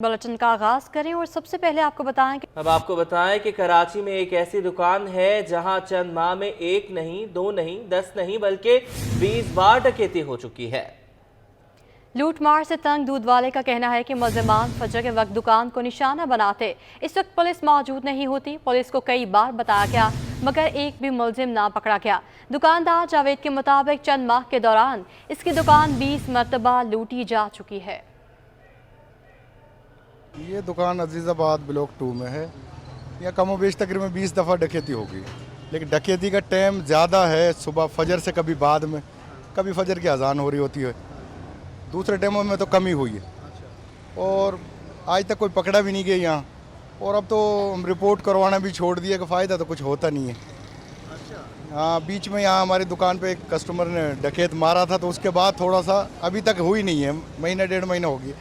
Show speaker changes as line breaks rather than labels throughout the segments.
Bulletin का आगाज करें और सबसे पहले आपको बताएं कि कराची में एक ऐसी दुकान है जहां चंद माह में एक नहीं, दो नहीं, 10 नहीं बल्कि 20 बार डकैती हो चुकी है। लूट मार से तंग दूध वाले का कहना है कि मुलजिमान फजर के वक्त दुकान को निशाना बनाते। इस वक्त पुलिस मौजूद नहीं होती। पुलिस को कई बार बताया गया मगर एक भी मुलजिम ना पकड़ा गया। दुकानदार जावेद के मुताबिक चंद माह के दौरान इसकी दुकान 20 मरतबा लूटी जा चुकी है।
ये दुकान अजीज़ाबाद ब्लॉक 2 में है। यहाँ कम बेश तकरीबन 20 दफ़ा डकैती होगी, लेकिन डकैती का टाइम ज़्यादा है सुबह फजर से, कभी बाद में, कभी फजर की अजान हो रही होती है। दूसरे टाइमों में तो कमी हुई है और आज तक कोई पकड़ा भी नहीं गया यहाँ। और अब तो रिपोर्ट करवाना भी छोड़ दिया कि फ़ायदा तो कुछ होता नहीं है। हाँ, बीच में यहाँ हमारी दुकान पे एक कस्टमर ने डकैत मारा था, तो उसके बाद थोड़ा सा अभी तक हुई नहीं है, महीना डेढ़ महीना हो गया।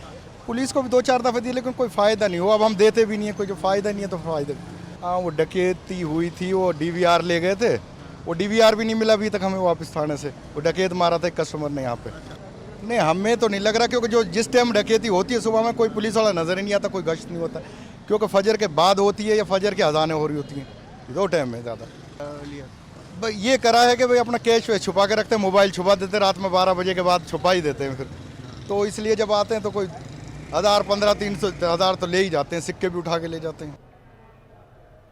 पुलिस को भी 2-4 दफ़े दिए लेकिन कोई फ़ायदा नहीं हुआ। अब हम देते भी नहीं है, कोई जो फ़ायदा नहीं है तो फ़ायदा। हाँ, वो डकैती हुई थी, वो DVR ले गए थे, वो DVR भी नहीं मिला अभी तक हमें वापस थाने से। वो डकैत मारा था एक कस्टमर ने यहाँ पे। नहीं, हमें तो नहीं लग रहा, क्योंकि जो जिस टाइम डकैती होती है सुबह में कोई पुलिस वाला नज़र ही नहीं आता, कोई गश्त नहीं होता, क्योंकि फजर के बाद होती है या फजर की अजानें हो रही होती हैं, 2 टाइम में ज़्यादा। ये करा है कि भाई अपना कैश वैश छुपा के रखते हैं, मोबाइल छुपा देते, रात में 12 बजे के बाद छुपा ही देते हैं फिर। तो इसलिए जब आते हैं तो कोई 1000, 1500, 300, 1000 तो ले ही जाते हैं, सिक्के भी उठा के ले जाते हैं।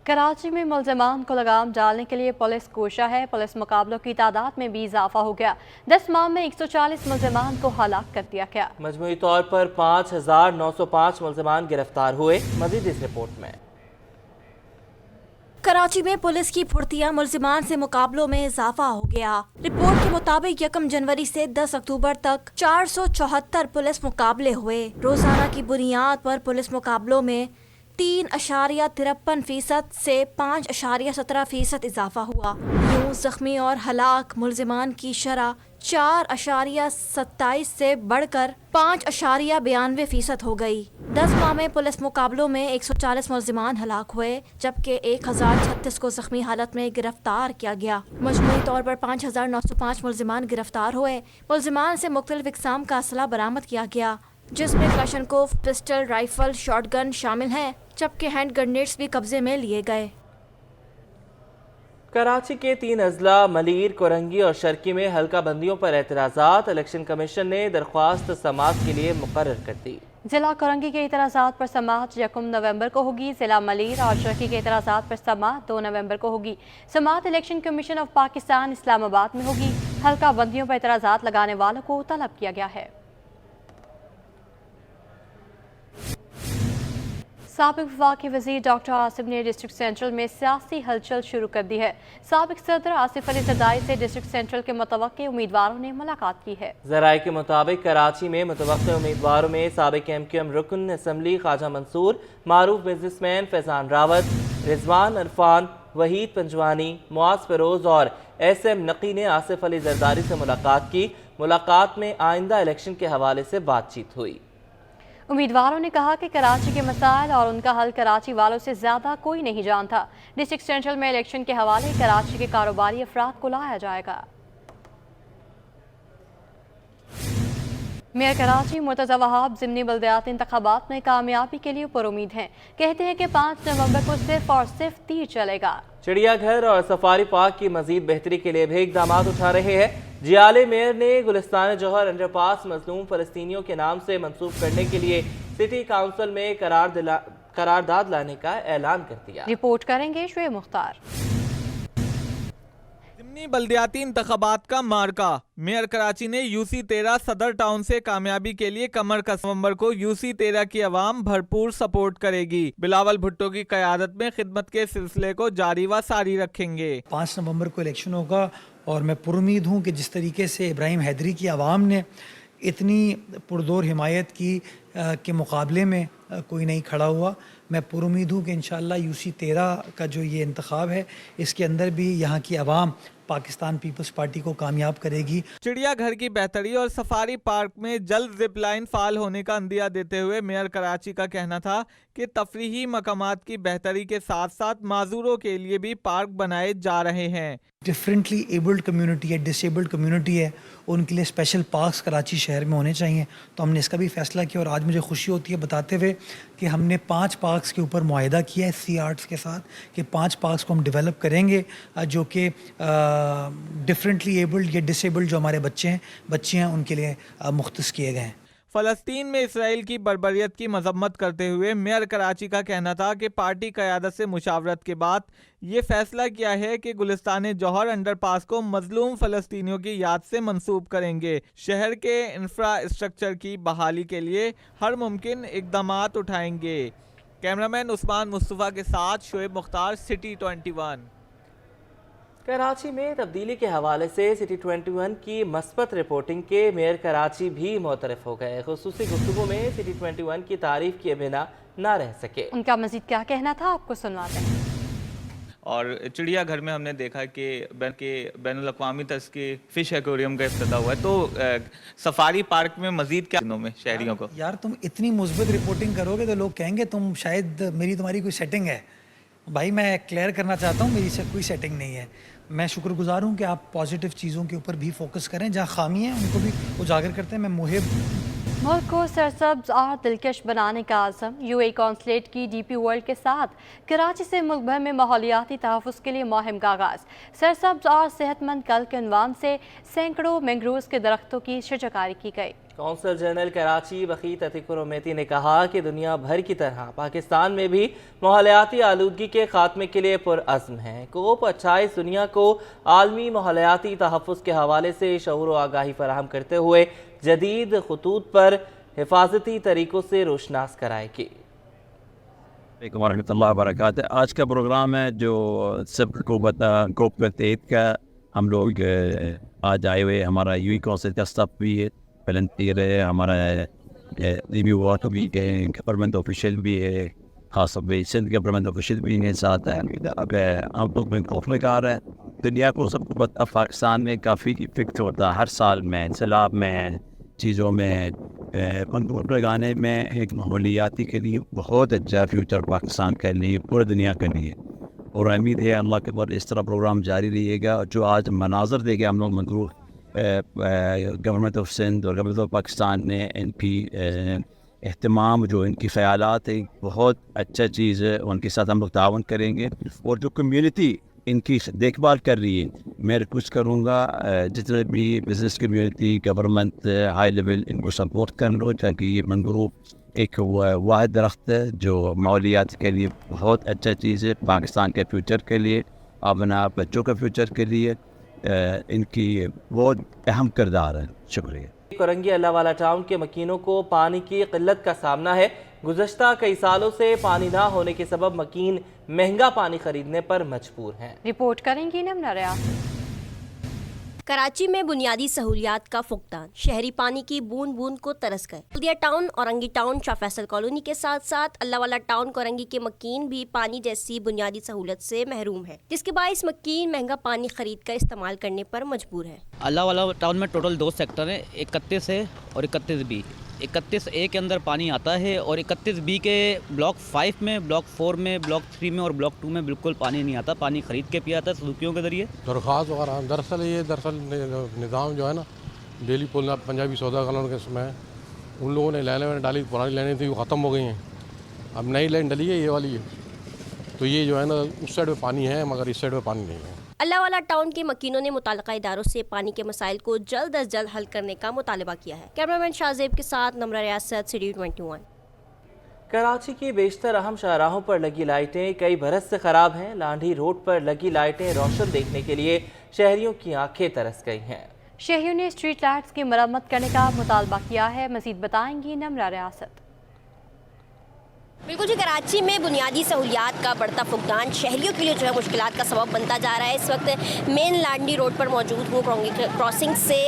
कराची में मुलजिमान को लगाम डालने के लिए पुलिस कोशा है। पुलिस मुकाबलों की तादाद में भी इजाफा हो गया। 10 माह में 140 मुलजिमान को हलाक कर दिया गया। मजमूई तौर पर 5905 मुलजिमान गिरफ्तार हुए। मजीद इस रिपोर्ट में।
कराची में पुलिस की फुर्तियां मुलजिमान से मुकाबलों में इजाफा हो गया। रिपोर्ट के मुताबिक 1 जनवरी से 10 अक्टूबर तक 474 पुलिस मुकाबले हुए। रोजाना की बुनियाद पर पुलिस मुकाबलों में 3.53% से 5.17% इजाफा हुआ। यूं जख्मी और हलाक मुलजिमान की शरह 4.27 से बढ़कर 5.92% हो गई। 10 माह में पुलिस मुकाबलों में 140 मुलजिमान हलाक हुए, जबकि 1036 को जख्मी हालत में गिरफ्तार किया गया। मजमूई तौर पर 5905 मुलजिमान गिरफ्तार हुए। मुलजिमान से मुख्तलिफ इकसाम का असला बरामद किया गया, जिसमें क्लशनकोफ, पिस्टल, राइफल, शॉटगन शामिल हैं, जबकि हैंड ग्रेनेड्स भी कब्जे में लिए गए।
कराची के 3 अजला मलीर, कोरंगी और शर्की में हल्का बंदियों पर एतराज़ात। इलेक्शन कमीशन ने दरख्वास्त समाअत के लिए मुकर्रर कर दी। जिला कोरंगी के एतराज़ात पर समाअत 1 नवंबर को होगी। जिला मलीर और शर्की के एतराज़ात पर समाअत 2 नवंबर को होगी। समाअत election commission of Pakistan Islamabad में होगी। हल्का बंदियों पर एतराज़ात लगाने वालों को तलब किया गया है। साबिक वफाकी वज़ीर डॉक्टर आसिफ ने डिस्ट्रिक्ट सेंट्रल में सियासी हलचल शुरू कर दी है। साबिक सदर आसिफ अली ज़रदारी से डिस्ट्रिक्ट सेंट्रल के मुतवक्के उम्मीदवारों ने मुलाकात की है। ज़राए के मुताबिक कराची में मुतवक्के उम्मीदवारों में साबिक MQM रुकन असम्बली ख्वाजा मंसूर, मारूफ बिजनेसमैन फैजान रावत, रिजवान अरफान, वहीद पंजवानी, मुआज फिरोज और SM नकी ने आसिफ अली ज़रदारी से मुलाकात की। मुलाकात में आइंदा इलेक्शन के हवाले से बातचीत हुई। उम्मीदवारों ने कहा कि कराची के मसाइल और उनका हल कराची वालों से ज़्यादा कोई नहीं जानता। डिस्ट्रिक्ट सेंट्रल में इलेक्शन के हवाले कराची के कारोबारी अफराद को लाया जाएगा। मेयर कराची मुर्तज़ा वहाब ज़िमनी बल्दियाती इंतखाबात में कामयाबी के लिए पुरुमीद हैं। कहते हैं कि 5 नवंबर को सिर्फ और सिर्फ तीर चलेगा। चिड़ियाघर और सफारी पार्क की मजीद बेहतरी के लिए भी इक़दाम उठा रहे हैं। जियाले मेयर ने गुलिस्तान जौहर अंडरपास मजलूम फ़लस्तीनियों के नाम से मंसूब करने के लिए सिटी काउंसिल में करारदाद लाने का ऐलान कर दिया। रिपोर्ट करेंगे शुएब मुख्तार।
ज़िमनी बल्दियाती इंतखाबात का मार्का। मेयर कराची ने UC13 सदर टाउन से कामयाबी के लिए कमर कस। नवंबर को UC13 की आवाम भरपूर सपोर्ट करेगी। बिलावल भुट्टो की क़यादत में खिदमत के सिलसिले को जारी व सारी रखेंगे।
5 नवंबर को इलेक्शन होगा और मैं पुरुमीद हूँ कि जिस तरीके से इब्राहिम हैदरी की आवाम ने इतनी पुरजोर हिमायत की के मुकाबले में कोई नहीं खड़ा हुआ, मैं पुरुमीद हूँ कि इंशाअल्लाह UC13 का जो ये इंतखाब है इसके अंदर भी यहाँ की आवाम पाकिस्तान पीपल्स पार्टी को कामयाब करेगी।
चिड़ियाघर की बेहतरी और सफारी पार्क में जल्द जिप लाइन फाल होने का अंदिया देते हुए मेयर कराची का कहना था कि तफरीही मकामात की बेहतरी के साथ साथ माजूरों के लिए भी पार्क बनाए जा रहे हैं।
डिफरेंटली एबल्ड कम्युनिटी है, डिसेबल्ड कम्युनिटी है, उनके लिए स्पेशल पार्क्स कराची शहर में होने चाहिए। तो हमने इसका भी फैसला किया और आज मुझे खुशी होती है बताते हुए कि हमने 5 पार्क्स के ऊपर मुआहिदा किया है सी आर्ट्स के साथ कि 5 पार्क्स को हम डेवलप करेंगे जो कि डिफरेंटली एबल्ड या डिसेबल्ड जो हमारे बच्चे हैं उनके लिए मुख्तस किए गए हैं।
फ़लस्तीन में इसराइल की बर्बरियत की मजम्मत करते हुए मेयर कराची का कहना था कि पार्टी क़यादत से मुशावरत के बाद ये फैसला किया है कि गुलिस्तान जौहर अंडरपास को मजलूम फ़लस्तीनियों की याद से मंसूब करेंगे। शहर के इंफ्रास्ट्रक्चर की बहाली के लिए हर मुमकिन इक़दामात उठाएंगे। कैमरामैन उस्मान मुस्तफ़ा के साथ शोएब मुख्तार, सिटी 21।
कराची में तब्दीली के हवाले से सिटी 21 की मस्बत रिपोर्टिंग के मेयर कराची भी मोतरफ हो गए। खुसूसी गुफ्तगू में सिटी 21 की तारीफ किए बिना ना रह सके। उनका मजीद क्या कहना था आपको सुनवाते हैं।
और चिड़ियाघर में हमने देखा कि बैनुल अक़वामी तर्ज के फ़िश एक्वेरियम का इफ्तिताह हुआ है, तो सफारी पार्क में मजीद क्या दिनों में शहरियों को?
यार तुम इतनी मुस्बत रिपोर्टिंग करोगे तो लोग कहेंगे तुम शायद तुम्हारी कोई सेटिंग है। भाई मैं क्लियर करना चाहता हूँ मेरी से कोई सेटिंग नहीं है। मैं शुक्रगुजार हूँ कि आप पॉजिटिव चीज़ों के ऊपर भी फोकस करें, जहाँ खामी है उनको भी उजागर करते हैं। मैं मुहिब
मुल्क को सरसब्ज और दिलकश बनाने का आज़म। यूएई कौंसलेट की डीपी वर्ल्ड के साथ कराची से मुल्क भर में माहौलियाती तहफ़्फ़ुज़ के लिए मुहिम का आगाज़। सरसब्ज और सेहतमंद कल के उन्वान से सैकड़ों मैंग्रोव्स के दरख्तों की शजरकारी की गई। कौंसल जनरल कराची बखीत अतिकुर उमेती ने कहा कि दुनिया भर की तरह पाकिस्तान में भी माहौलियाती आलूदगी के खात्मे के लिए पुरअज़्म है। कोप 28 दुनिया को आलमी माहौलियाती तहफ़्फ़ुज़ के हवाले से शऊर व आगाही फराहम करते हुए जदीद खतूत पर हिफाजती तरीक़ों से रोशनास कराएगी।
आज का प्रोग्राम है जो सबको कोप 28 का हम लोग आज आए हुए, हमारा यूई कौंसिल का स्टाफ भी है, वॉलंटियर है, हमारा रिव्यू वाटर भी है, गवर्नमेंट ऑफिशियल भी है, खास तौर पर सिंध गवर्नमेंट ऑफिशियल भी है साथ है। अब हम लोग में खौफनाकार है, दुनिया को सबको पता पाकिस्तान में काफ़ी इफेक्ट होता है हर साल में, सैलाब में, चीज़ों में, पंख लगाने में। एक माहौलियाती के लिए बहुत अच्छा फ्यूचर पाकिस्तान के लिए, पूरी दुनिया के लिए, और उम्मीद है अल्लाह के बाद इस तरह प्रोग्राम जारी रहेगा। जो आज मनाजर देगा हम लोग मंजूर गवर्नमेंट ऑफ सिंध और गवर्नमेंट ऑफ पाकिस्तान ने इनकी एहतमाम, जो इनकी ख़यालात है, बहुत अच्छा चीज़ है। उनके साथ हम लोग तावन करेंगे और जो कम्युनिटी इनकी देखभाल कर रही है, मैं रिक्वेस्ट करूँगा जितने भी business community, government, high level, इनको सपोर्ट कर लो, ताकि ये मंगरूब एक वाहिद दरख्त है जो माहौलियात के लिए बहुत अच्छा चीज़ है, पाकिस्तान के फ्यूचर के लिए, अपना बच्चों के फ्यूचर के लिए इनकी बहुत अहम किरदार है। शुक्रिया।
कोरंगी अल्लाहवाला टाउन के मकीनों को पानी की किल्लत का सामना है। गुज़श्ता कई सालों से पानी ना होने के सबब मकीन महंगा पानी खरीदने पर मजबूर हैं। रिपोर्ट करेंगी नमना रियासत।
कराची में बुनियादी सहूलियात का फुकदान, शहरी पानी की बूंद बूंद को तरस गए। Haldia town, Orangi town, Shah Faisal colony के साथ साथ अल्लाहवाला टाउन, कोरंगी के मकीन भी पानी जैसी बुनियादी सहूलत से महरूम है, जिसके बायस मकीन महंगा पानी खरीद कर इस्तेमाल करने पर मजबूर है।
अल्लाहवाला टाउन में टोटल 2 सेक्टर हैं, 31 है और 31B। 31A के अंदर पानी आता है और 31B के ब्लॉक 5 में, ब्लॉक 4 में, ब्लॉक 3 में और ब्लॉक 2 में बिल्कुल पानी नहीं आता। पानी खरीद के पिया था सुजुकियों के जरिए।
दरख्वास्त वगैरह दरअसल निज़ाम जो है ना, डेली पुल पंजाबी सौदा कॉलोनी के समय उन लोगों ने लाइनें में डाली, पुरानी लाइनें थी वो ख़त्म हो गई हैं, अब नई लाइन डली है ये वाली है, तो ये जो है ना उस साइड में पानी है मगर इस साइड में पानी नहीं है।
अल्लाहवाला टाउन के मकीनों ने मुताल्लिका इदारों से पानी के मसाइल को जल्द अज जल्द हल करने का मुतालबा किया है। कैमरामैन शाहजेब के साथ नमरा रियासत, सिटी 21।
कराची की बेशतर अहम शाहराहों पर लगी लाइटें कई बरस से ख़राब हैं। लांढी रोड पर लगी लाइटें रोशन देखने के लिए शहरियों की आंखें तरस गई हैं। शहरियों ने स्ट्रीट लाइट्स की मरम्मत करने का मुतालबा किया है। मज़ीद बताएंगी नमरा रियासत।
बिल्कुल जी, कराची में बुनियादी सहूलियात का बढ़ता फुकदान शहरियों के लिए जो है मुश्किलात का सबब बनता जा रहा है। इस वक्त मेन लांडी रोड पर मौजूद हूँ। क्रॉसिंग से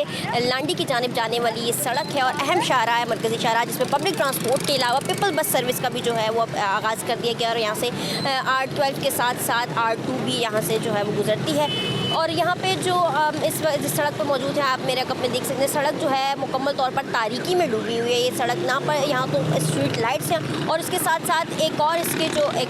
लांडी की जानिब जाने वाली ये सड़क है और अहम शाहरा है, मरकज़ी शाहरा, जिसमें पब्लिक ट्रांसपोर्ट के अलावा पीपल बस सर्विस का भी जो है वो आगाज़ कर दिया गया और यहाँ से R12 के साथ साथ R2 भी यहाँ से जो है वो गुजरती है। और यहाँ पे जो इस सड़क पर मौजूद है, आप मेरे कप में देख सकते हैं, सड़क जो है मुकम्मल तौर पर तारीकी में डूबी हुई है। ये सड़क ना पर यहाँ तो स्ट्रीट लाइट्स हैं और इसके साथ साथ एक और इसके जो एक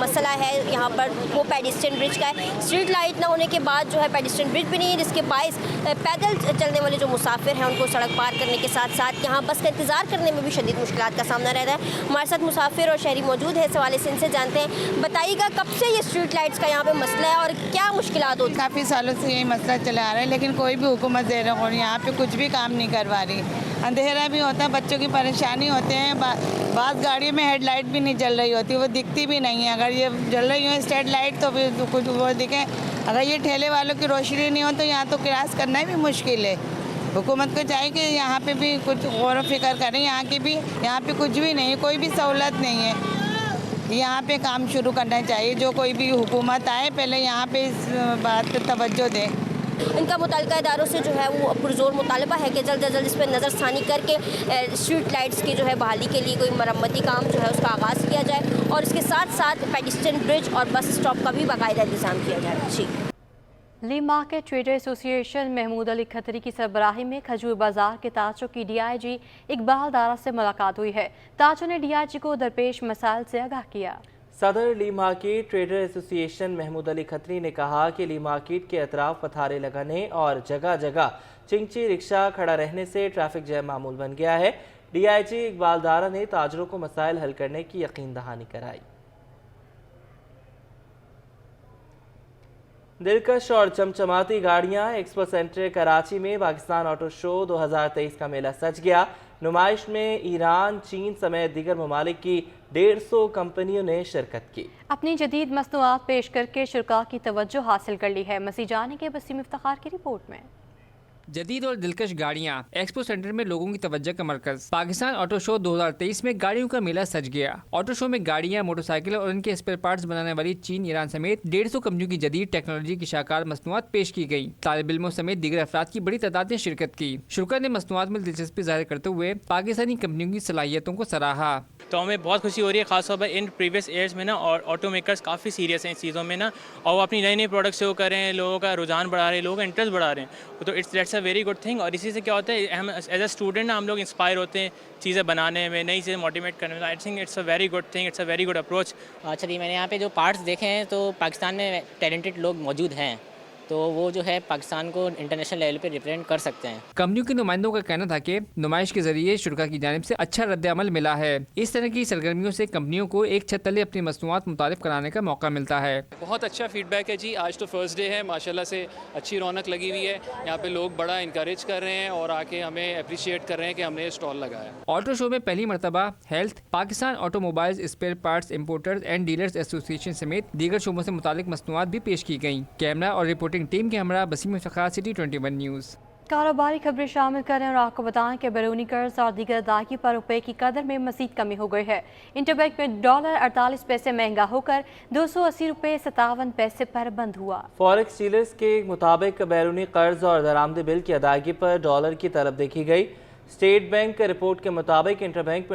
मसला है यहाँ पर वो पेडिस्ट्रियन ब्रिज का है। स्ट्रीट लाइट ना होने के बाद जो है पेडिस्ट्रियन ब्रिज भी नहीं है, जिसके बायस पैदल चलने वाले जो मुसाफिर हैं उनको सड़क पार करने के साथ साथ यहाँ बस का इंतज़ार करने में भी शदीद मुश्किलात का सामना रहता है। हमारे साथ मुसाफिर और शहरी मौजूद है, इस हवाले से इनसे जानते हैं। बताइएगा कब से ये स्ट्रीट लाइट्स का यहाँ पे मसला है और क्या मुश्किलात होती है?
काफ़ी सालों से यही मसला चला आ रहा है, लेकिन कोई भी हुकूमत दे रहा और यहाँ पे कुछ भी काम नहीं करवा रही। अंधेरा भी होता है, बच्चों की परेशानी होते हैं, बात गाड़ी में हेडलाइट भी नहीं जल रही होती, वो दिखती भी नहीं है। अगर ये जल रही हो स्ट्रीट लाइट तो भी कुछ वो दिखे, अगर ये ठेले वालों की रोशनी नहीं हो तो यहाँ तो क्रॉस करना भी मुश्किल है। हुकूमत को चाहिए कि यहाँ पे भी कुछ गौर व फिक्र करें। यहाँ पे कुछ भी नहीं, कोई भी सहूलत नहीं है। यहाँ पे काम शुरू करना चाहिए, जो कोई भी हुकूमत आए पहले यहाँ पे इस बात पे तवज्जो दे।
इनका मुतल्लिका इदारों से जो है वो पुरजोर मुतालबा है कि जल्द अज जल्द इस पर नज़रसानी करके स्ट्रीट लाइट्स की जो है बहाली के लिए कोई मरम्मती काम जो है उसका आगाज़ किया जाए और इसके साथ साथ पेडिस्ट्रियन ब्रिज और बस स्टॉप का भी बाकायदा इंतज़ाम किया जाए। जी।
Lea market trader association Mahmood Ali Khatri की सरबराही में खजूर बाजार के ताजों की DIG इकबाल दारा से मुलाकात हुई है। ताजों ने DIG को दरपेश मसाइल से आगाह किया।
सदर Lea market trader association Mahmood Ali Khatri ने कहा कि ली मार्केट के अतराफ पथारे लगाने और जगह जगह चिंची रिक्शा खड़ा रहने से ट्रैफिक जैम मामूल बन गया है। DIG इकबाल दारा ने ताजरों को मसाइल हल करने की यकीन दहानी कराई। दिलकश और चमचमाती गाड़ियां एक्सपो सेंटर कराची में पाकिस्तान ऑटो शो 2023 का मेला सज गया। नुमाइश में ईरान, चीन समेत दीगर ममालिक की 150 कंपनियों ने शिरकत की।
अपनी जदीद मसनूआत पेश करके शुरका की तवज्जो हासिल कर ली है। मज़ीद जाने के वसीम इफ्तिखार की रिपोर्ट में।
जदीद और दिलकश गाड़ियाँ एक्सपो सेंटर में लोगों की तवज्जो का मरकज। पाकिस्तान ऑटो शो 2023 में गाड़ियों का मेला सज गया। ऑटो शो में गाड़ियाँ, मोटरसाइकिल और उनके स्पेयर पार्ट्स बनाने वाली चीन, ईरान समेत 150 कंपनियों की जदीद टेक्नोलॉजी की शाकार मसनूआत पेश की गई। तालिब इल्मों समेत दीगर अफराद की बड़ी तादाद ने शिरकत की। शुरा ने मसनूआत में दिलचस्पी जाहिर करते हुए पाकिस्तानी कंपनियों की सलाहियतों को सराहा।
तो हमें बहुत खुशी हो रही है, खासतौर पर इन प्रीवियस ईयर्स में ना और ऑटो मेकर्स काफ़ी सीरियस हैं इस चीज़ों में ना, और वो अपनी नई नई प्रोडक्ट्स शो कर रहे हैं, लोगों का रुझान बढ़ा रहे हैं, लोगों का इंटरेस्ट बढ़ा रहे हैं। तो that's a very good thing. और इसी से क्या होता है, हम एज अ स्टूडेंट ना हम लोग इंस्पायर होते हैं चीज़ें बनाने में, नई चीज़ें मोटिवेट करने में। I think it's a very good thing, it's a very good approach.
चलिए, मैंने यहाँ पे जो पार्ट्स देखे हैं तो पाकिस्तान में टैलेंटेड लोग मौजूद हैं, तो वो जो है पाकिस्तान को इंटरनेशनल लेवल पे रिप्रेजेंट कर सकते हैं।
कंपनियों के नुमाइंदों का कहना था कि नुमाइश के जरिए शुरा की जानिब से अच्छा रद्द-ए-अमल मिला है। इस तरह की सरगर्मियों से कंपनियों को एक छत तले अपनी मसनूआत मुतारिफ कराने का मौका मिलता है।
बहुत अच्छा फीडबैक है जी। आज तो फर्स्ट डे है, माशाल्लाह से अच्छी रौनक लगी हुई है। यहाँ पे लोग बड़ा इंकरेज कर रहे हैं और आके हमें अप्रिशिएट कर रहे हैं कि हमने ये स्टॉल लगाया।
ऑटो शो में पहली मरतबा health, Pakistan automobiles spare parts importers and dealers association समेत दीगर शोबों से मुतालिक मसनूआत भी पेश की गई। कैमरा और रिपोर्टिंग टीम के हमरा वसीम इफ्तिखार, सिटी 21 न्यूज़।
कारोबारी खबरें शामिल करें और आपको बताएं कि बैरूनी कर्ज और दीगर अदायगी पर रुपए की कदर में मज़ीद कमी हो गई है। इंटरबैंक में डॉलर 48 पैसे महंगा होकर 280 रुपये 57 पैसे पर बंद हुआ।
फॉरेक्स डीलर्स के मुताबिक बैरूनी कर्ज और दरामदी बिल की अदायगी पर डॉलर की तरफ देखी गई। स्टेट बैंक रिपोर्ट के मुताबिक इंटरबैंक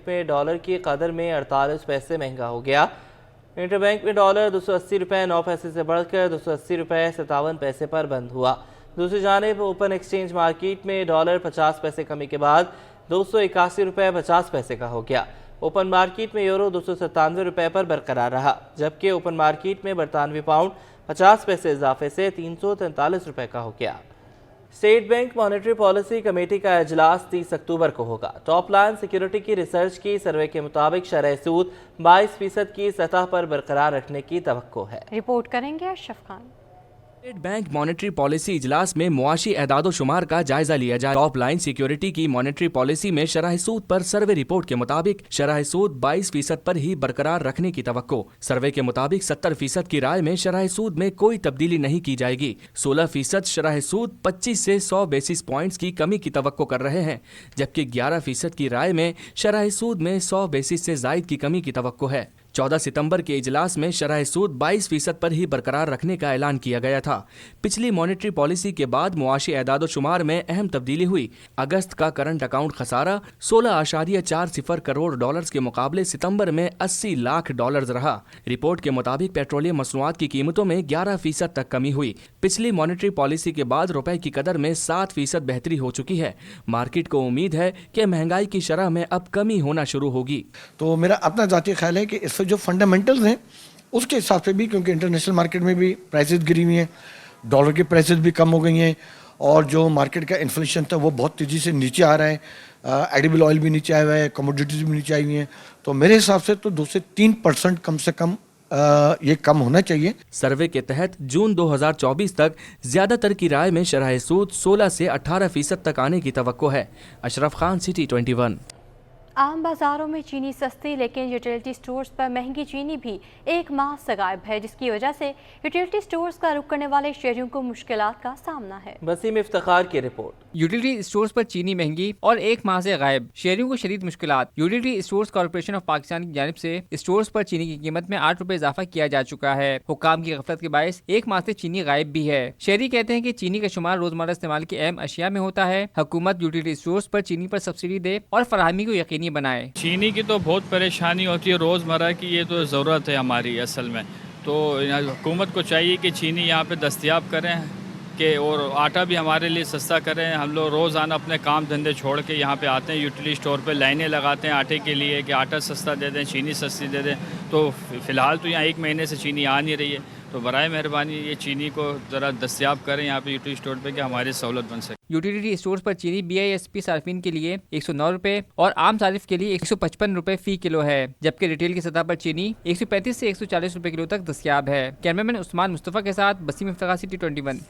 में डॉलर की कदर में 48 पैसे महंगा हो गया। इंटरबैंक में डॉलर 280 रुपये 9 पैसे से बढ़कर 280 रुपये 57 पैसे पर बंद हुआ। दूसरी जानिब ओपन एक्सचेंज मार्केट में डॉलर 50 पैसे कमी के बाद 281 रुपये 50 पैसे का हो गया। ओपन मार्केट में यूरो 297 रुपये पर बरकरार रहा, जबकि ओपन मार्केट में बरतानवी पाउंड 50 पैसे इजाफे से 343 रुपये का हो गया। State bank monetary policy committee का इजलास 30 अक्टूबर को होगा। टॉप लाइन सिक्योरिटी की रिसर्च की सर्वे के मुताबिक शरह सूद 22% की सतह पर बरकरार रखने की तवक्को है।
रिपोर्ट करेंगे Ashraf Khan.
State bank monetary policy इजलास में मुआशी एहदादो शुमार का जायजा लिया जाए। टॉप लाइन सिक्योरिटी की मॉनेटरी पॉलिसी में शरह सूद पर सर्वे रिपोर्ट के मुताबिक शरह सूद 22% पर ही बरकरार रखने की तवक्को। सर्वे के मुताबिक 70% की राय में शरह सूद में कोई तब्दीली नहीं की जाएगी। 16% शरह सूद 25 से 100 बेसिस पॉइंट्स की कमी की तवक्को कर रहे हैं, जबकि 11% की राय में शरह सूद में 100 बेसिस से जायद की कमी की तवक्को है। 14 सितंबर के इजलास में शरह सूद 22% पर ही बरकरार रखने का ऐलान किया गया था। पिछली मॉनेटरी पॉलिसी के बाद मुआशी एदाद शुमार में अहम तब्दीली हुई। अगस्त का करंट अकाउंट खसारा 16.40 करोड़ डॉलर्स के मुकाबले सितंबर में 80 लाख डॉलर्स रहा। रिपोर्ट के मुताबिक पेट्रोलियम मसनूआत की कीमतों में 11% तक कमी हुई। पिछली मॉनेटरी पॉलिसी के बाद रुपए की कदर में 7% बेहतरी हो चुकी है। मार्केट को उम्मीद है कि महंगाई की शरह में अब कमी होना शुरू होगी।
तो मेरा अपना ज़ाती ख्याल है कि इससे जो फंडामेंटल्स हैं उसके हिसाब से भी, क्योंकि इंटरनेशनल मार्केट में भी प्राइसेस गिरी हुई हैं, डॉलर की प्राइसेस भी कम हो गई हैं और जो मार्केट का इन्फ्लेशन था वो बहुत तेज़ी से नीचे आ रहा है। एडिबल ऑयल भी नीचे आया हुआ है, कमोडिटीज़ भी नीचे आई हुई हैं। तो मेरे हिसाब से तो 2 से 3% कम से कम ये कम होना चाहिए।
सर्वे के तहत जून 2024 तक ज्यादातर की राय में शरह सूद 16 से 18% तक आने की तवक्को है। अशरफ खान, सिटी 21।
आम बाजारों में चीनी सस्ती लेकिन यूटिलिटी स्टोर्स पर महंगी चीनी भी एक माह से गायब है, जिसकी वजह से यूटिलिटी स्टोर्स का रुख करने वाले शहरियों को मुश्किलात का सामना है।
वसीम इफ्तिखार की रिपोर्ट।
यूटिलिटी स्टोर्स पर चीनी महंगी और एक माह से गायब, शहरियों को शदीद मुश्किलात। Utility stores corporation of Pakistan की जानिब से स्टोर्स पर चीनी की कीमत में 8 रुपए इजाफा किया जा चुका है। हुक्काम की गफलत के बायस एक माह से चीनी गायब भी है। शहरी कहते हैं कि चीनी का शुमार रोजमर्रा इस्तेमाल की अहम अशिया में होता है। हुकूमत यूटिलिटी स्टोर्स पर चीनी पर सब्सिडी दे और फराहमी को यकीनी बनाए।
चीनी की तो बहुत परेशानी होती है रोज़मर्रा की, ये तो ज़रूरत है हमारी असल में। तो हुकूमत को चाहिए कि चीनी यहाँ पे दस्तयाब करें कि और आटा भी हमारे लिए सस्ता करें। हम लोग रोज़ाना अपने काम धंधे छोड़ के यहाँ पे आते हैं, यूटिलिटी स्टोर पे लाइनें लगाते हैं आटे के लिए कि आटा सस्ता दे दें, चीनी सस्ती दे दें। तो फ़िलहाल तो यहाँ 1 महीने से चीनी आ नहीं रही है। तो बराए मेहरबानी ये चीनी को ज़रा दस्तयाब करें यहाँ पे यूटिलिटी स्टोर पे कि हमारी सहूलत बन सके।
यूटिलिटी स्टोर्स पर चीनी BISP सार्फिन के लिए 109 रुपए और आम सारिफ के लिए 155 रुपए फी किलो है, जबकि रिटेल की सतह पर चीनी 135 से 140 रुपए किलो तक दस्तयाब है। कैमरामैन उस्मान मुस्तफ़ा के साथ वसीम इफ्तिखार, सिटी 21।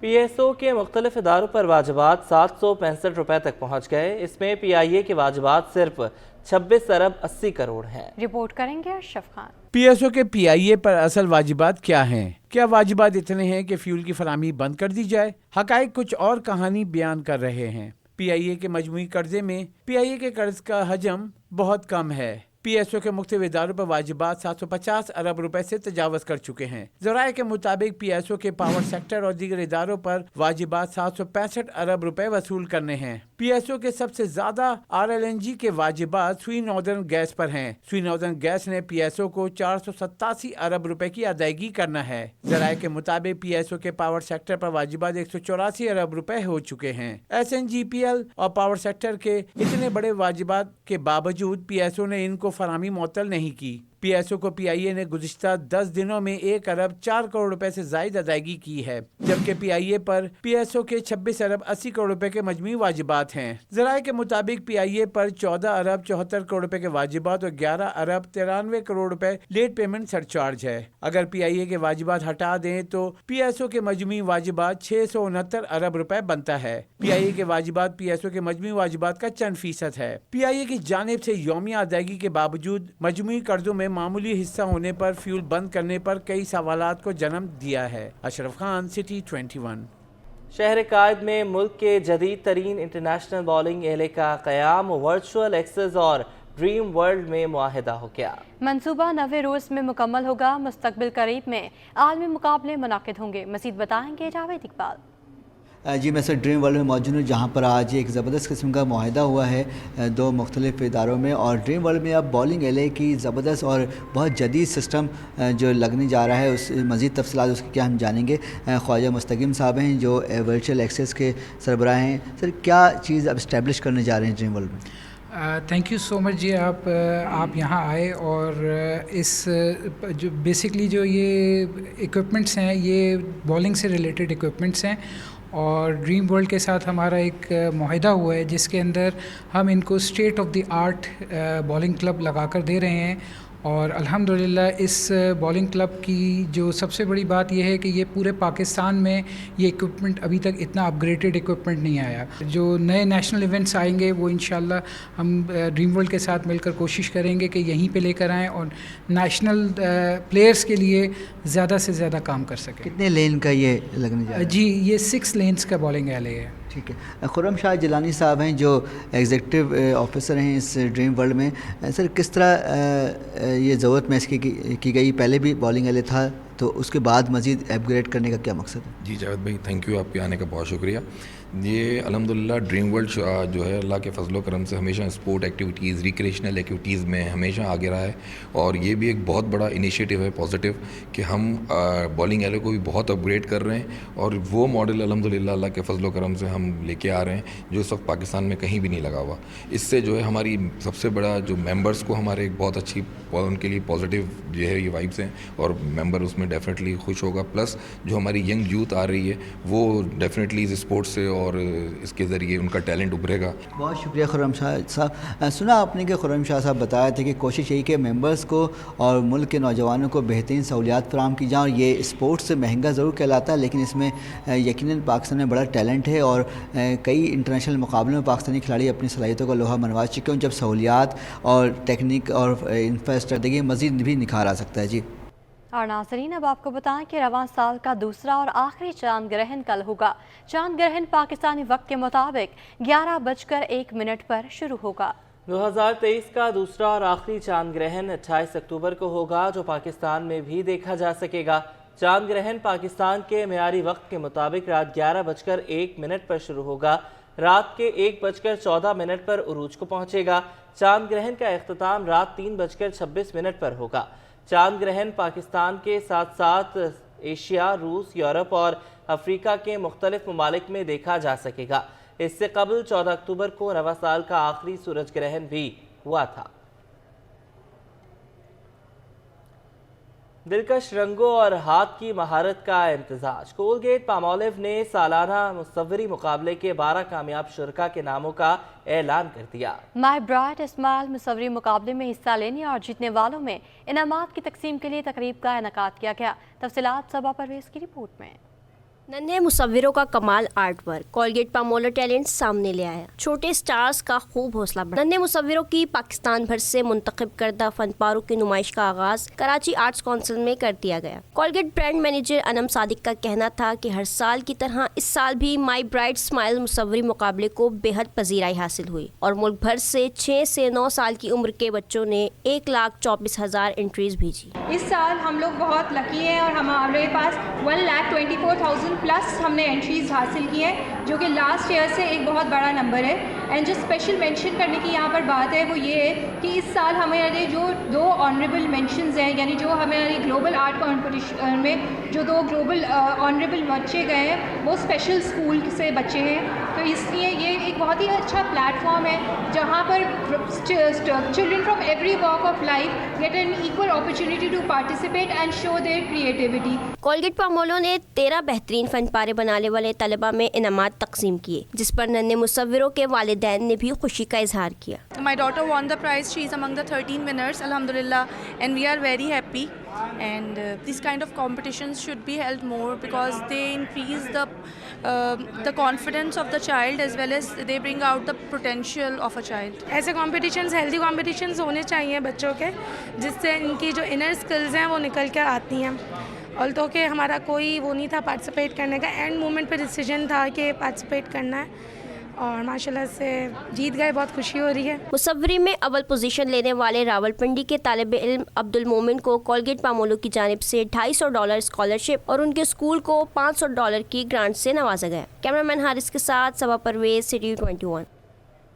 PSO के मुख्तलिफ इदारों पर वाजिबात 765 रुपए तक पहुँच गए। इसमें PIA के वाजिबात सिर्फ 26 अरब 80 करोड़ हैं।
रिपोर्ट करेंगे अशरफ खान।
PSO के PIA पर असल वाजिबात क्या हैं? क्या वाजिबात इतने हैं कि फ्यूल की फराहमी बंद कर दी जाए? हकाइक कुछ और कहानी बयान कर रहे हैं। PIA के मजमूई कर्जे में PIA के कर्ज का हजम बहुत कम है। PSO के मुख्तलिफ इदारों पर वाजिबात 750 अरब रुपए से तजावज़ कर चुके हैं। ज़राए के मुताबिक PSO के पावर सेक्टर और दीगर इदारों पर वाजिबात 765 अरब रुपए वसूल करने हैं। PSO के सबसे ज्यादा RLNG के वाजिबात स्वी नॉर्दर्न गैस पर हैं। स्वी नॉर्दर्न गैस ने PSO को 487 अरब रुपए की अदायगी करना है। ज़राए के मुताबिक PSO के पावर सेक्टर पर वाजिबात 184 अरब रुपए हो चुके हैं। SNGPL और पावर सेक्टर के इतने बड़े वाजिबात के बावजूद PSO ने इनको फराहमी मुअत्तल नहीं की। PSO को PIA ने गुज़िश्ता 10 दिनों में 1 अरब 4 करोड़ रुपए से जायद अदायगी की है, जबकि PIA पर PSO के 26 अरब 80 करोड़ रुपए के मजमूई वाजिबात हैं। ज़राए के मुताबिक PIA पर 14 अरब 74 करोड़ रुपए के वाजिबात और 11 अरब 93 करोड़ रुपए लेट पेमेंट सरचार्ज है। अगर PIA के वाजिबात हटा दें तो PSO के मजमूई वाजिबात 669 अरब रुपए बनता है। PIA के वाजिबात PSO के मजमूई वाजिबात का चंद फीसद है। PIA की जानिब से यौमिया अदायगी के बावजूद मजमूई कर्जों में मामूली हिस्सा होने पर फ्यूल बंद करने पर कई सवालात को जन्म दिया है। अशरफ खान, सिटी 21।
शहर कायद में मुल्क के जदीद तरीन इंटरनेशनल बॉलिंग एले का क़याम वर्चुअल एक्सेस और ड्रीम वर्ल्ड में मुआहिदा हो गया।
मंसूबा 90 रोज़ में मुकम्मल होगा। मुस्तकबिल करीब में आलमी मुकाबले मुनाकिद होंगे। मज़ीद बताएंगे जावेद इकबाल।
जी, मैं सर ड्रीम वर्ल्ड में मौजूद हूँ, जहाँ पर आज एक ज़बरदस्त किस्म का मुआहिदा हुआ है 2 मुख्तलिफ इदारों में। और ड्रीम वर्ल्ड में अब बॉलिंग एले की ज़बरदस्त और बहुत जदीद सिस्टम जो लगने जा रहा है, उस मज़ीद तफसीलात उसकी क्या हम जानेंगे। ख्वाजा मुस्तकीम साहब हैं जो वर्चुअल एक्सेस के सरबराह हैं। सर, क्या चीज़ अब इस्टेब्लिश करने जा रहे हैं ड्रीम वर्ल्ड में?
थैंक यू सो मच जी, आप यहाँ आए और इस जो बेसिकली जो ये इक्विपमेंट्स हैं ये बॉलिंग से रिलेटेड इक्विपमेंट्स हैं और ड्रीम वर्ल्ड के साथ हमारा एक मुआहिदा हुआ है जिसके अंदर हम इनको state of the art bowling club लगा कर दे रहे हैं। और अल्हम्दुलिल्लाह इस बॉलिंग क्लब की जो सबसे बड़ी बात यह है कि ये पूरे पाकिस्तान में ये इक्विपमेंट अभी तक इतना अपग्रेडेड इक्विपमेंट नहीं आया। जो नए नेशनल इवेंट्स आएंगे वो इंशाल्लाह हम ड्रीम वर्ल्ड के साथ मिलकर कोशिश करेंगे कि यहीं पे लेकर आएँ और नेशनल प्लेयर्स के लिए ज़्यादा से ज़्यादा काम कर सकें।
कितने लेन का ये लगने जा रहा है?
जी, ये 6 लेन्स का बॉलिंग एले है।
ٹھیک ہے. خرم شاہ جیلانی صاحب ہیں جو ایگزیکٹو آفیسر ہیں اس ڈریم ورلڈ میں. سر کس طرح یہ ضرورت محض کی گئی؟ پہلے بھی بالنگ ایلے تھا تو اس کے بعد مزید اپ گریڈ کرنے کا کیا مقصد ہے؟
جی جاوید بھائی تھینک یو، آپ کے آنے کا بہت شکریہ. یہ الحمدللہ ڈریم ورلڈ جو ہے اللہ کے فضل و کرم سے ہمیشہ اسپورٹ ایکٹیویٹیز ریکریشنل ایکٹیویٹیز میں ہمیشہ آگے رہا ہے، اور یہ بھی ایک بہت بڑا انیشیٹو ہے پازیٹیو کہ ہم بالنگ ایلے کو بھی بہت اپ گریڈ کر رہے ہیں، اور وہ ماڈل الحمدللہ اللہ کے فضل و کرم سے ہم لے کے آ رہے ہیں جو اس وقت پاکستان میں کہیں بھی نہیں لگا ہوا. اس سے جو ہے ہماری سب سے بڑا جو ممبرس کو ہمارے ایک بہت اچھی ان کے لیے پازیٹیو جو ہے یہ وائبس ہیں، اور ممبر اس میں ڈیفینیٹلی خوش ہوگا. پلس جو ہماری ینگ یوتھ آ رہی ہے وہ ڈیفینیٹلی اس اسپورٹ سے اور اس کے ذریعے ان کا ٹیلنٹ ابھرے گا.
بہت شکریہ خرم شاہ صاحب. سنا آپ نے کہ خرم شاہ صاحب بتایا تھا کہ کوشش یہی کہ ممبرس کو اور ملک کے نوجوانوں کو بہترین سہولیات فراہم کی جائیں، اور یہ اسپورٹس مہنگا ضرور کہلاتا ہے لیکن اس میں یقیناً پاکستان میں بڑا ٹیلنٹ ہے، اور کئی انٹرنیشنل مقابلوں میں پاکستانی کھلاڑی اپنی صلاحیتوں کا لوہا منوا چکے ہیں جب سہولیات اور ٹیکنیک اور انفراسٹرکچر مزید بھی نکھار آ سکتا ہے. جی
اور ناظرین اب آپ کو بتائیں کہ رواں سال کا دوسرا اور آخری چاند گرہن کل ہوگا. چاند گرہن پاکستانی وقت کے مطابق 11:01 پر شروع ہوگا.
2023 کا دوسرا اور آخری چاند گرہن 28 اکتوبر کو ہوگا جو پاکستان میں بھی دیکھا جا سکے گا. چاند گرہن پاکستان کے معیاری وقت کے مطابق رات 11:01 پر شروع ہوگا. رات کے 1:14 پر عروج کو پہنچے گا. چاند گرہن کا اختتام رات 3:26 پر ہوگا. چاند گرہن پاکستان کے ساتھ ساتھ ایشیا، روس، یورپ اور افریقہ کے مختلف ممالک میں دیکھا جا سکے گا. اس سے قبل 14 اکتوبر کو رواں سال کا آخری سورج گرہن بھی ہوا تھا. دلکش رنگوں اور ہاتھ کی مہارت کا امتزاج. کولگیٹ پامولیو نے سالانہ مصوری مقابلے کے 12 کامیاب شرکاء کے ناموں کا اعلان کر دیا.
مائی برائٹ اسمائل مصوری مقابلے میں حصہ لینے اور جیتنے والوں میں انعامات کی تقسیم کے لیے تقریب کا انعقاد کیا گیا. تفصیلات صبا پرویز کی رپورٹ میں.
ننھے مصوروں کا کمال آرٹ ورک کولگیٹ پامولر ٹیلنٹ سامنے لے آیا. چھوٹے سٹارز کا خوب حوصلہ بڑھا. ننھے مصوروں کی پاکستان بھر سے منتخب کردہ فن پاروں کی نمائش کا آغاز کراچی آرٹس کونسل میں کر دیا گیا. کولگیٹ برانڈ مینیجر انم صادق کا کہنا تھا کہ ہر سال کی طرح اس سال بھی مائی برائٹ اسمائل مصوری مقابلے کو بے حد پذیرائی حاصل ہوئی اور ملک بھر سے 6 سے 9 سال کی عمر کے بچوں نے 1,24,000 انٹریز بھیجی.
اس سال ہم لوگ بہت لکی ہیں اور ہمارے پاس 1,24,000 پلس ہم نے انٹریز حاصل کی ہیں جو کہ لاسٹ ایئر سے ایک بہت بڑا نمبر ہے. اینڈ جو اسپیشل مینشن کرنے کی یہاں پر بات ہے وہ یہ ہے کہ اس سال ہمارے جو 2 آنریبل مینشنز ہیں، یعنی جو ہماری گلوبل آرٹ کمپٹیشن میں جو 2 گلوبل آنریبل بچے گئے ہیں وہ اسپیشل اسکول سے بچے ہیں. تو اس لیے یہ ایک بہت ہی اچھا پلیٹ فارم ہے جہاں پر children from every walk of life get an equal opportunity to participate and show their creativity.
Colgate Palmolive نے 13 بہترین فن پارے بنانے والے طلباء میں انعامات تقسیم کیے جس پر ننھے مصوروں کے والدین نے بھی خوشی کا اظہار کیا.
My daughter won the prize. She is among the 13 winners, alhamdulillah, and we are very happy. And these kind of competitions should be held more because they increase the confidence of the child as well as they bring out the potential of a child.
ایسے competitions healthy competitions ہونے چاہیے بچوں کے جس سے ان کی جو inner skills ہیں وہ نکل کر آتی ہیں. although کہ ہمارا کوئی وہ نہیں تھا پارٹیسپیٹ کرنے کا، اینڈ مومنٹ پہ ڈیسیجن تھا کہ پارٹیسپیٹ کرنا ہے اور ماشاءاللہ سے جیت گئے. بہت خوشی ہو رہی ہے.
مصوری میں اول پوزیشن لینے والے راولپنڈی کے طالب علم عبد المومن کو کولگیٹ پامولو کی جانب سے $250 اسکالرشپ اور ان کے اسکول کو $500 کی گرانٹ سے نوازا گیا. کیمرہ مین حارث کے ساتھ صبا پرویز، سٹی 21.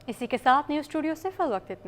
اسی کے ساتھ نیوز اسٹوڈیو سے فی الوقت اتنا.